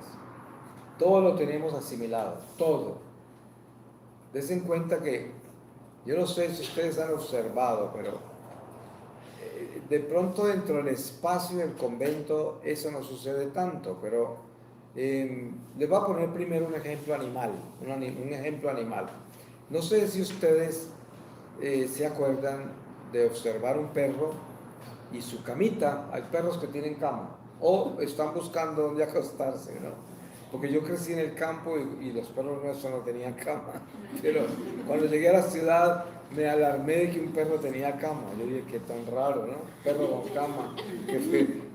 Todo lo tenemos asimilado. Todo. Desen cuenta que, yo no sé si ustedes han observado, pero de pronto dentro del espacio del convento eso no sucede tanto, pero les voy a poner primero un ejemplo animal. Un ejemplo animal. No sé si ustedes se acuerdan de observar un perro y su camita. Hay perros que tienen cama o están buscando dónde acostarse, ¿no? Porque yo crecí en el campo y los perros nuestros no tenían cama. Pero cuando llegué a la ciudad me alarmé de que un perro tenía cama. Yo dije, qué tan raro, ¿no? Perro con cama.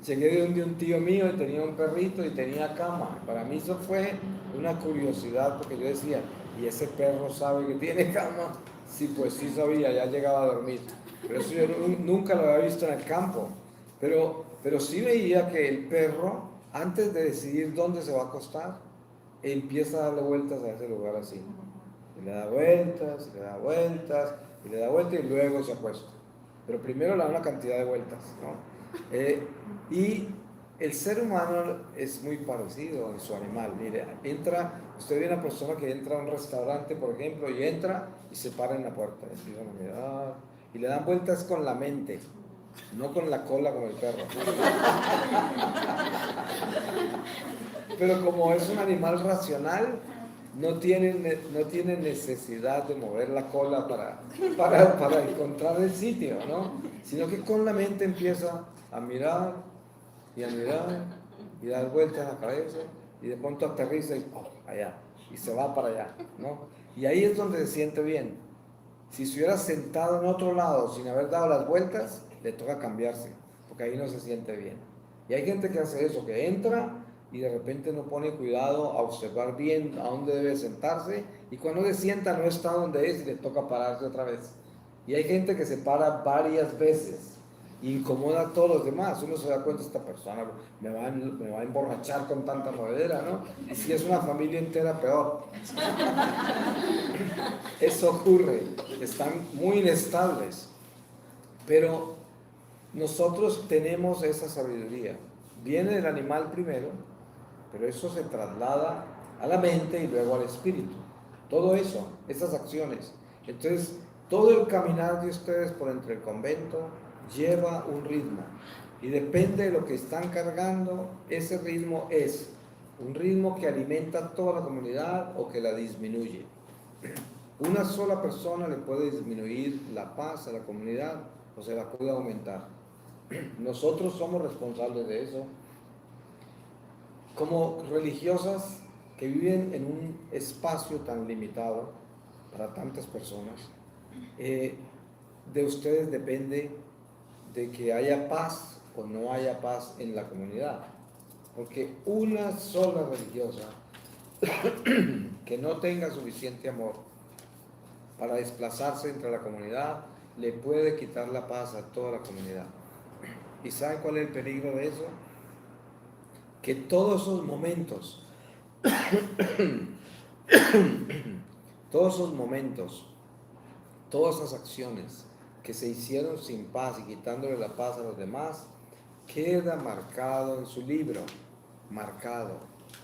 Llegué de un tío mío y tenía un perrito y tenía cama. Para mí eso fue una curiosidad porque yo decía, ¿y ese perro sabe que tiene cama? Sí, pues sí sabía, ya llegaba a dormir. Pero eso yo nunca lo había visto en el campo. Pero sí veía que el perro, antes de decidir dónde se va a acostar, empieza a darle vueltas a ese lugar así. Y le da vueltas, y le da vueltas, y le da vueltas y luego se acuesta. Pero primero le da una cantidad de vueltas, ¿no? Y el ser humano es muy parecido en su animal. Mire, usted ve una persona que entra a un restaurante, por ejemplo, y entra y se para en la puerta. Y empiezan a mirar, y le dan vueltas con la mente, no con la cola como el perro. Pero como es un animal racional, no tiene necesidad de mover la cola para encontrar el sitio, ¿no? Sino que con la mente empieza a mirar y dar vueltas en la cabeza y de pronto aterriza y allá, y se va para allá, ¿no? Y ahí es donde se siente bien. Si se hubiera sentado en otro lado sin haber dado las vueltas, le toca cambiarse, porque ahí no se siente bien. Y hay gente que hace eso, que entra y de repente no pone cuidado a observar bien a dónde debe sentarse, y cuando se sienta no está donde es y le toca pararse otra vez. Y hay gente que se para varias veces, incomoda a todos los demás. Uno se da cuenta, esta persona me va a emborrachar con tanta modera, ¿no? Y si es una familia entera, peor. Eso ocurre, están muy inestables. Pero nosotros tenemos esa sabiduría. Viene del animal primero, pero eso se traslada a la mente y luego al espíritu. Todo eso, esas acciones. Entonces, todo el caminar de ustedes por entre el convento lleva un ritmo. Y depende de lo que están cargando, ese ritmo es un ritmo que alimenta a toda la comunidad o que la disminuye. Una sola persona le puede disminuir la paz a la comunidad o se la puede aumentar. Nosotros somos responsables de eso. Como religiosas que viven en un espacio tan limitado para tantas personas, de ustedes depende de que haya paz o no haya paz en la comunidad. Porque una sola religiosa que no tenga suficiente amor para desplazarse entre la comunidad le puede quitar la paz a toda la comunidad. ¿Y saben cuál es el peligro de eso? Que todos esos momentos, todas esas acciones que se hicieron sin paz y quitándole la paz a los demás, queda marcado en su libro, marcado.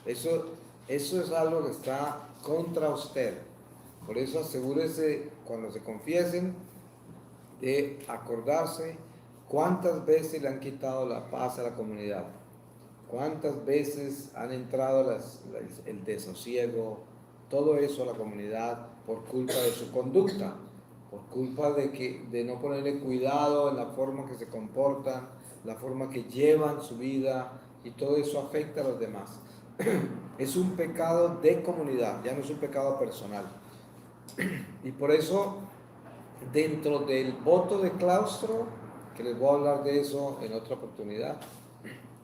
Eso es algo que está contra usted. Por eso asegúrese cuando se confiesen de acordarse cuántas veces le han quitado la paz a la comunidad, cuántas veces han entrado el desosiego, todo eso a la comunidad por culpa de su conducta, por culpa de no ponerle cuidado en la forma que se comportan, la forma que llevan su vida, y todo eso afecta a los demás. Es un pecado de comunidad, ya no es un pecado personal. Y por eso, dentro del voto de claustro, que les voy a hablar de eso en otra oportunidad,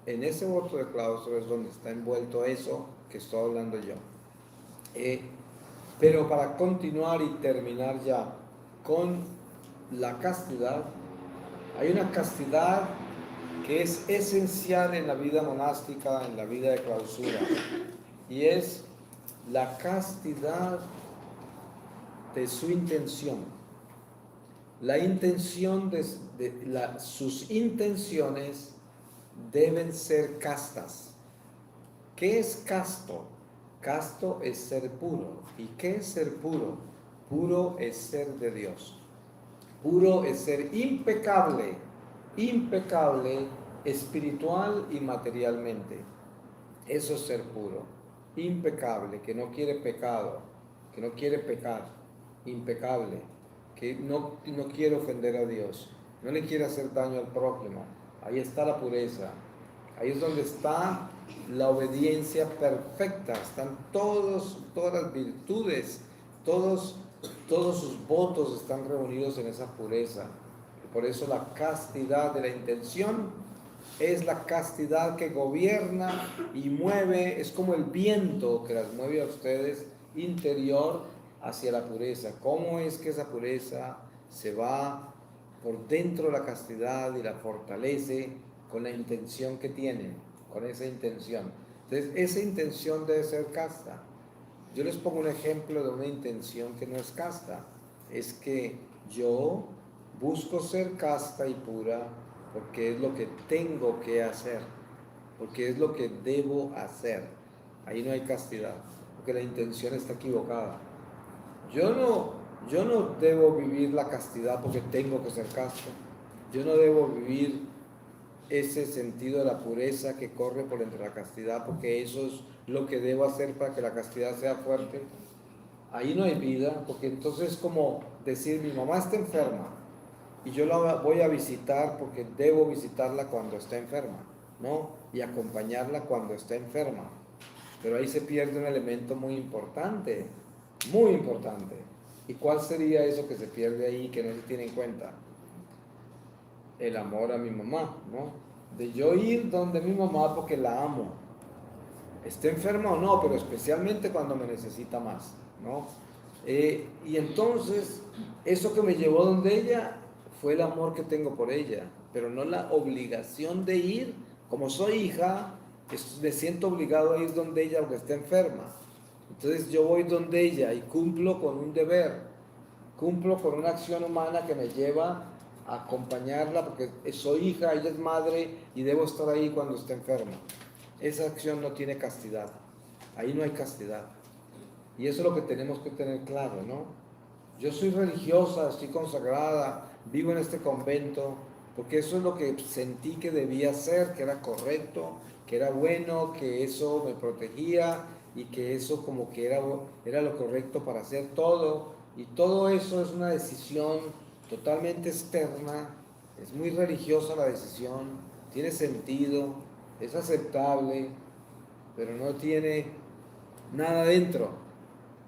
en ese voto de claustro es donde está envuelto eso que estoy hablando yo. Pero para continuar y terminar ya con la castidad, hay una castidad que es esencial en la vida monástica, en la vida de clausura, y es la castidad de su intención. La intención sus intenciones deben ser castas. ¿Qué es casto? Casto es ser puro. ¿Y qué es ser puro? Puro es ser de Dios. Puro es ser impecable, impecable espiritual y materialmente. Eso es ser puro, impecable, que no quiere pecado, que no quiere pecar, impecable, que no quiere ofender a Dios, no le quiere hacer daño al prójimo. Ahí está la pureza, ahí es donde está la obediencia perfecta, están todas las virtudes, todos sus votos están reunidos en esa pureza. Y por eso la castidad de la intención es la castidad que gobierna y mueve, es como el viento que las mueve a ustedes interior hacia la pureza. ¿Cómo es que esa pureza se va por dentro de la castidad y la fortalece con la intención que tienen, con esa intención? Entonces, esa intención debe ser casta. Yo les pongo un ejemplo de una intención que no es casta. Es que yo busco ser casta y pura porque es lo que tengo que hacer, porque es lo que debo hacer. Ahí no hay castidad, porque la intención está equivocada. Yo no debo vivir la castidad porque tengo que ser casto. Yo no debo vivir ese sentido de la pureza que corre por entre la castidad porque eso es lo que debo hacer para que la castidad sea fuerte. Ahí no hay vida, porque entonces es como decir, mi mamá está enferma y yo la voy a visitar porque debo visitarla cuando está enferma, ¿no? Y acompañarla cuando está enferma. Pero ahí se pierde un elemento muy importante, muy importante. ¿Y cuál sería eso que se pierde ahí, que no se tiene en cuenta? El amor a mi mamá, ¿no? De yo ir donde mi mamá porque la amo. Esté enferma o no, pero especialmente cuando me necesita más, ¿no? Y entonces, eso que me llevó donde ella fue el amor que tengo por ella, pero no la obligación de ir. Como soy hija, me siento obligado a ir donde ella aunque esté enferma. Entonces yo voy donde ella y cumplo con un deber, cumplo con una acción humana que me lleva a acompañarla porque soy hija, ella es madre y debo estar ahí cuando esté enferma. Esa acción no tiene castidad, ahí no hay castidad. Y eso es lo que tenemos que tener claro, ¿no? Yo soy religiosa, estoy consagrada, vivo en este convento, porque eso es lo que sentí que debía ser, que era correcto, que era bueno, que eso me protegía y que eso como que era lo correcto para hacer todo. Y todo eso es una decisión totalmente externa, es muy religiosa la decisión, tiene sentido, es aceptable, pero no tiene nada adentro.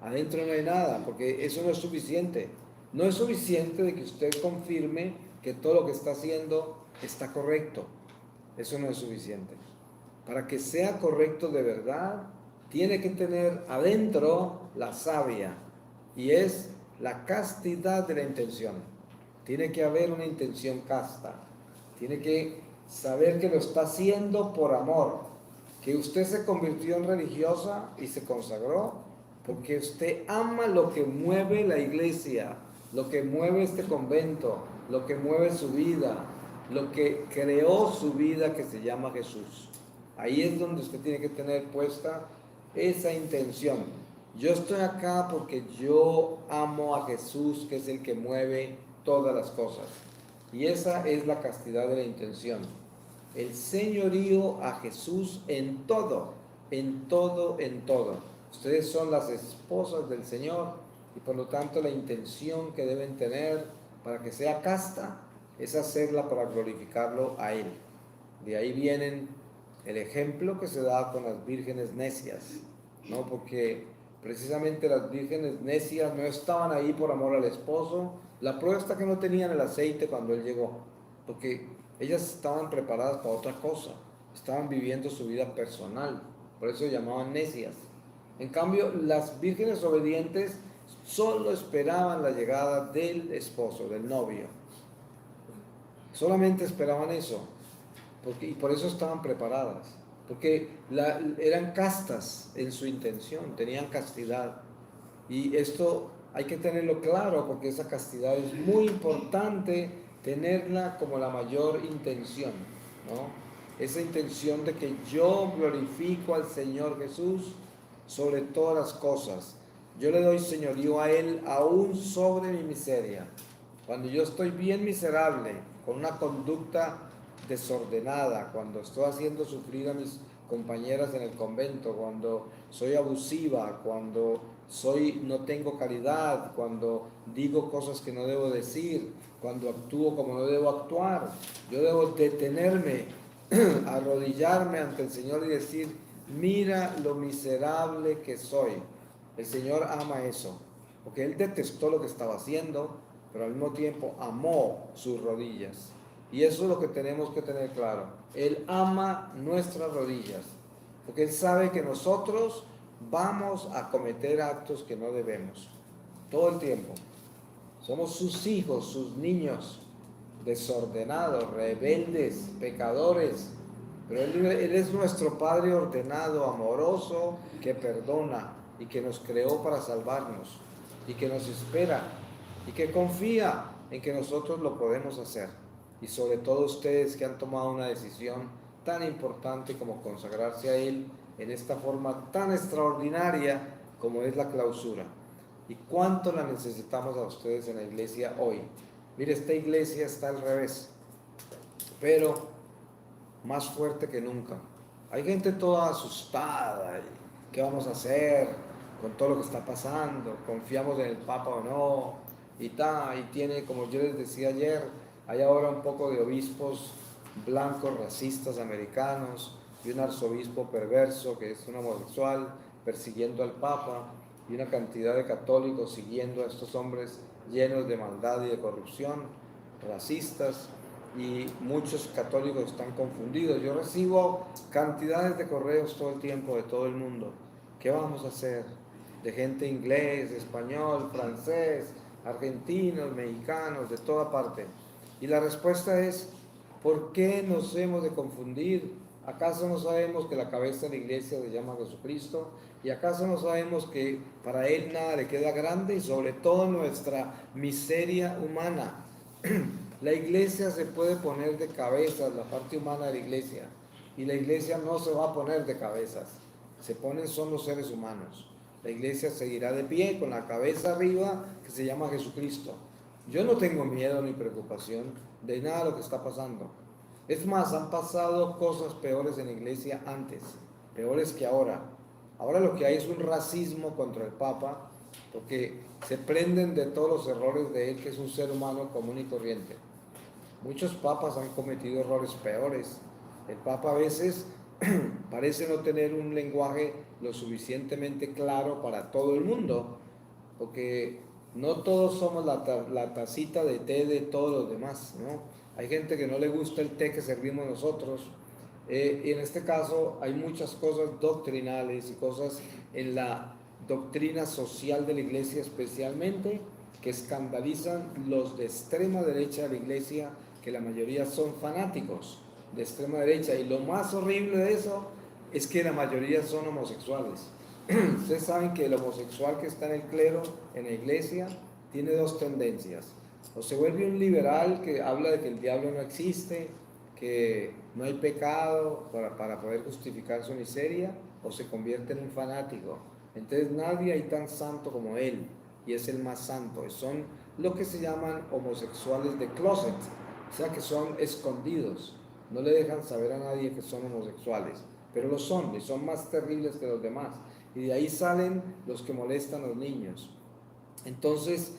Adentro no hay nada, porque eso no es suficiente. No es suficiente de que usted confirme que todo lo que está haciendo está correcto. Eso no es suficiente. Para que sea correcto de verdad, tiene que tener adentro la savia, y es la castidad de la intención. Tiene que haber una intención casta. Tiene que saber que lo está haciendo por amor, que usted se convirtió en religiosa y se consagró porque usted ama lo que mueve la iglesia, lo que mueve este convento, lo que mueve su vida, lo que creó su vida, que se llama Jesús. Ahí es donde usted tiene que tener puesta esa intención. Yo estoy acá porque yo amo a Jesús, que es el que mueve todas las cosas. Y esa es la castidad de la intención. El señorío a Jesús en todo, en todo, en todo. Ustedes son las esposas del Señor y por lo tanto la intención que deben tener para que sea casta es hacerla para glorificarlo a Él. De ahí vienen el ejemplo que se da con las vírgenes necias, ¿no? Porque precisamente las vírgenes necias no estaban ahí por amor al esposo. La prueba está que no tenían el aceite cuando él llegó, porque ellas estaban preparadas para otra cosa, estaban viviendo su vida personal, por eso llamaban necias. En cambio, las vírgenes obedientes solo esperaban la llegada del esposo, del novio. Solamente esperaban eso, y por eso estaban preparadas, porque eran castas en su intención, tenían castidad. Y esto hay que tenerlo claro, porque esa castidad es muy importante tenerla como la mayor intención, ¿no? Esa intención de que yo glorifico al Señor Jesús sobre todas las cosas. Yo le doy señorío a Él aún sobre mi miseria. Cuando yo estoy bien miserable, con una conducta desordenada, cuando estoy haciendo sufrir a mis compañeras en el convento, cuando soy abusiva, cuando no tengo caridad, cuando digo cosas que no debo decir, cuando actúo como no debo actuar, yo debo detenerme, arrodillarme ante el Señor y decir, mira lo miserable que soy. El Señor ama eso, porque Él detestó lo que estaba haciendo, pero al mismo tiempo amó sus rodillas. Y eso es lo que tenemos que tener claro. Él ama nuestras rodillas, porque Él sabe que nosotros vamos a cometer actos que no debemos, todo el tiempo. Somos sus hijos, sus niños, desordenados, rebeldes, pecadores, pero Él es nuestro Padre ordenado, amoroso, que perdona y que nos creó para salvarnos y que nos espera y que confía en que nosotros lo podemos hacer. Y sobre todo ustedes que han tomado una decisión tan importante como consagrarse a Él en esta forma tan extraordinaria como es la clausura. ¿Y cuánto la necesitamos a ustedes en la iglesia hoy? Mire, esta iglesia está al revés, pero más fuerte que nunca. Hay gente toda asustada. ¿Qué vamos a hacer con todo lo que está pasando? ¿Confiamos en el Papa o no? Y tiene, como yo les decía ayer, hay ahora un poco de obispos blancos, racistas, americanos, y un arzobispo perverso que es un homosexual persiguiendo al Papa, y una cantidad de católicos siguiendo a estos hombres llenos de maldad y de corrupción, racistas, y muchos católicos están confundidos. Yo recibo cantidades de correos todo el tiempo de todo el mundo. ¿Qué vamos a hacer? De gente inglés, español, francés, argentinos, mexicanos, de toda parte. Y la respuesta es, ¿por qué nos hemos de confundir? ¿Acaso no sabemos que la cabeza de la iglesia se llama Jesucristo? ¿Y acaso no sabemos que para Él nada le queda grande y sobre todo nuestra miseria humana? La iglesia se puede poner de cabezas, la parte humana de la iglesia, y la iglesia no se va a poner de cabezas, se ponen son los seres humanos. La iglesia seguirá de pie con la cabeza arriba que se llama Jesucristo. Yo no tengo miedo ni preocupación de nada de lo que está pasando. Es más, han pasado cosas peores en la iglesia antes, peores que ahora. Ahora lo que hay es un racismo contra el Papa, porque se prenden de todos los errores de él, que es un ser humano común y corriente. Muchos papas han cometido errores peores. El Papa a veces parece no tener un lenguaje lo suficientemente claro para todo el mundo, porque no todos somos la tacita de té de todos los demás, ¿no? Hay gente que no le gusta el té que servimos nosotros. Y en este caso hay muchas cosas doctrinales y cosas en la doctrina social de la iglesia especialmente que escandalizan los de extrema derecha de la iglesia, que la mayoría son fanáticos de extrema derecha, y lo más horrible de eso es que la mayoría son homosexuales. Ustedes saben que el homosexual que está en el clero, en la iglesia, tiene dos tendencias: o se vuelve un liberal que habla de que el diablo no existe, que no hay pecado para poder justificar su miseria, o se convierte en un fanático Entonces nadie hay tan santo como Él, y es el más santo. Son lo que se llaman homosexuales de closet, o sea que son escondidos, no le dejan saber a nadie que son homosexuales, pero lo son, y son más terribles que los demás. Y de ahí salen los que molestan a los niños. Entonces,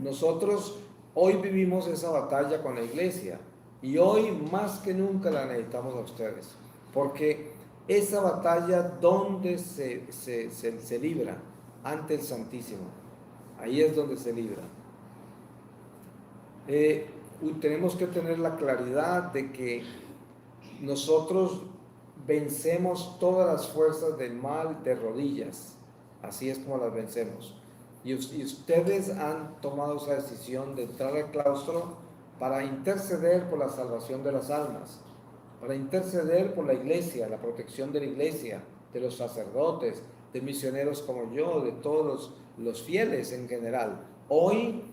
nosotros hoy vivimos esa batalla con la iglesia, y hoy más que nunca la necesitamos a ustedes, porque esa batalla, ¿dónde se libra? Ante el Santísimo. Ahí es donde se libra. Tenemos que tener la claridad de que nosotros vencemos todas las fuerzas del mal de rodillas. Así es como las vencemos. Y ustedes han tomado esa decisión de entrar al claustro para interceder por la salvación de las almas, para interceder por la iglesia, la protección de la iglesia, de los sacerdotes, de misioneros como yo, de todos los fieles en general. Hoy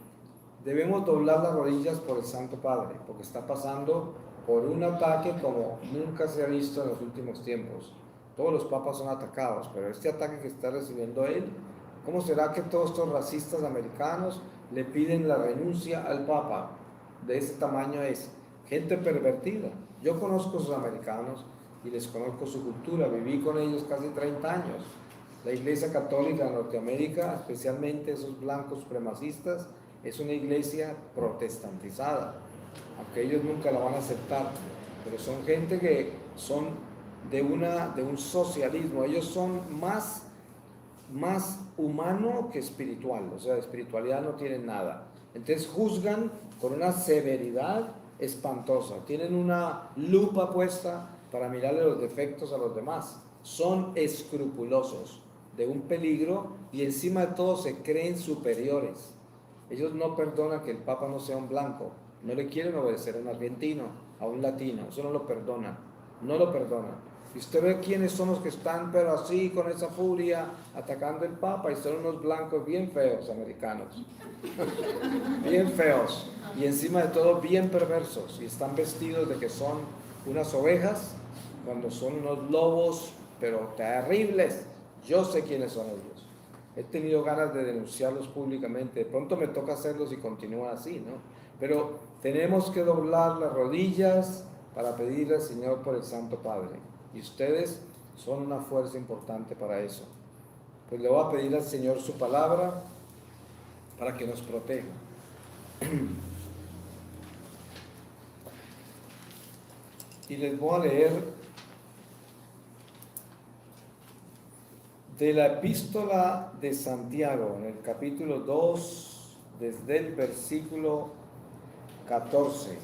debemos doblar las rodillas por el Santo Padre, porque está pasando por un ataque como nunca se ha visto en los últimos tiempos. Todos los papas son atacados, pero este ataque que está recibiendo él, ¿cómo será que todos estos racistas americanos le piden la renuncia al papa? De ese tamaño es gente pervertida. Yo conozco a esos americanos y les conozco su cultura, viví con ellos casi 30 años. La Iglesia Católica de Norteamérica, especialmente esos blancos supremacistas, es una iglesia protestantizada, aunque ellos nunca la van a aceptar, pero son gente que son de un socialismo. Ellos son más humano que espiritual, o sea, de espiritualidad no tienen nada. Entonces juzgan con una severidad espantosa, tienen una lupa puesta para mirarle los defectos a los demás, son escrupulosos de un peligro y encima de todo se creen superiores. Ellos no perdonan que el Papa no sea un blanco, no le quieren obedecer a un argentino, a un latino, eso no lo perdonan, no lo perdonan. Y usted ve quiénes son los que están, pero así, con esa furia, atacando al Papa, y son unos blancos bien feos, americanos, bien feos, y encima de todo bien perversos, y están vestidos de que son unas ovejas, cuando son unos lobos, pero terribles. Yo sé quiénes son ellos. He tenido ganas de denunciarlos públicamente. De pronto me toca hacerlos y continúa así, ¿no? Pero tenemos que doblar las rodillas para pedirle al Señor por el Santo Padre. Y ustedes son una fuerza importante para eso. Pues le voy a pedir al Señor su palabra para que nos proteja. Y les voy a leer de la epístola de Santiago, en el capítulo 2, desde el versículo 14.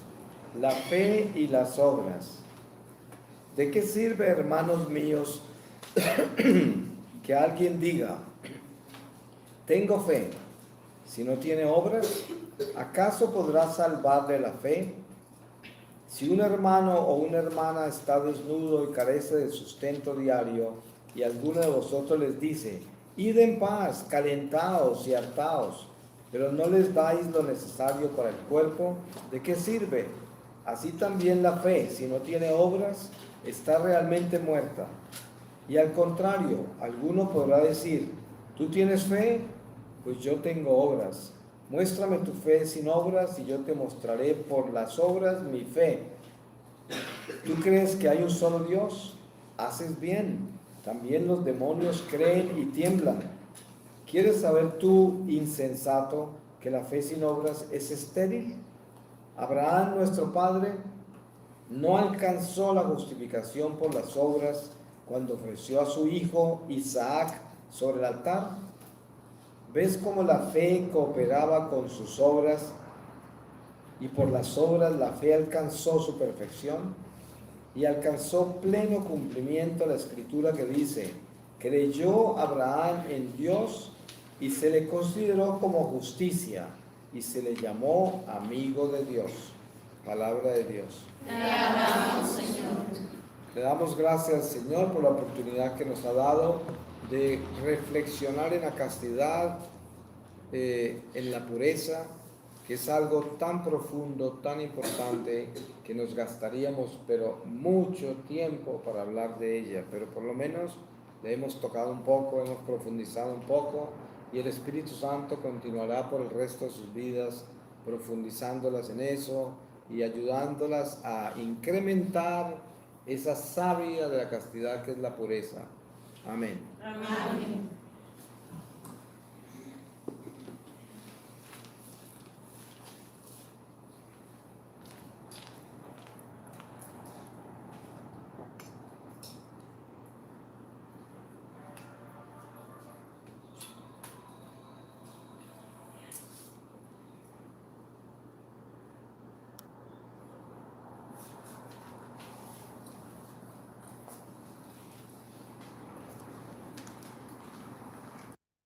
La fe y las obras. ¿De qué sirve, hermanos míos, que alguien diga, tengo fe, si no tiene obras? ¿Acaso podrá salvarle la fe? Si un hermano o una hermana está desnudo y carece de sustento diario, y alguno de vosotros les dice, id en paz, calentaos y hartaos, pero no les dais lo necesario para el cuerpo, ¿de qué sirve? Así también la fe, si no tiene obras, está realmente muerta. Y al contrario, alguno podrá decir, ¿tú tienes fe? Pues yo tengo obras. Muéstrame tu fe sin obras y yo te mostraré por las obras mi fe. ¿Tú crees que hay un solo Dios? Haces bien. También los demonios creen y tiemblan. ¿Quieres saber tú, insensato, que la fe sin obras es estéril? Abraham, nuestro padre, no alcanzó la justificación por las obras cuando ofreció a su hijo Isaac sobre el altar. ¿Ves cómo la fe cooperaba con sus obras y por las obras la fe alcanzó su perfección? Y alcanzó pleno cumplimiento la escritura que dice, creyó Abraham en Dios y se le consideró como justicia y se le llamó amigo de Dios. Palabra de Dios. Te alabamos, Señor. Le damos gracias, Señor, por la oportunidad que nos ha dado de reflexionar en la castidad, en la pureza, que es algo tan profundo, tan importante, que nos gastaríamos pero mucho tiempo para hablar de ella, pero por lo menos Le hemos tocado un poco, hemos profundizado un poco y el Espíritu Santo continuará por el resto de sus vidas profundizándolas en eso y ayudándolas a incrementar esa savia de la castidad que es la pureza. Amén. Amén.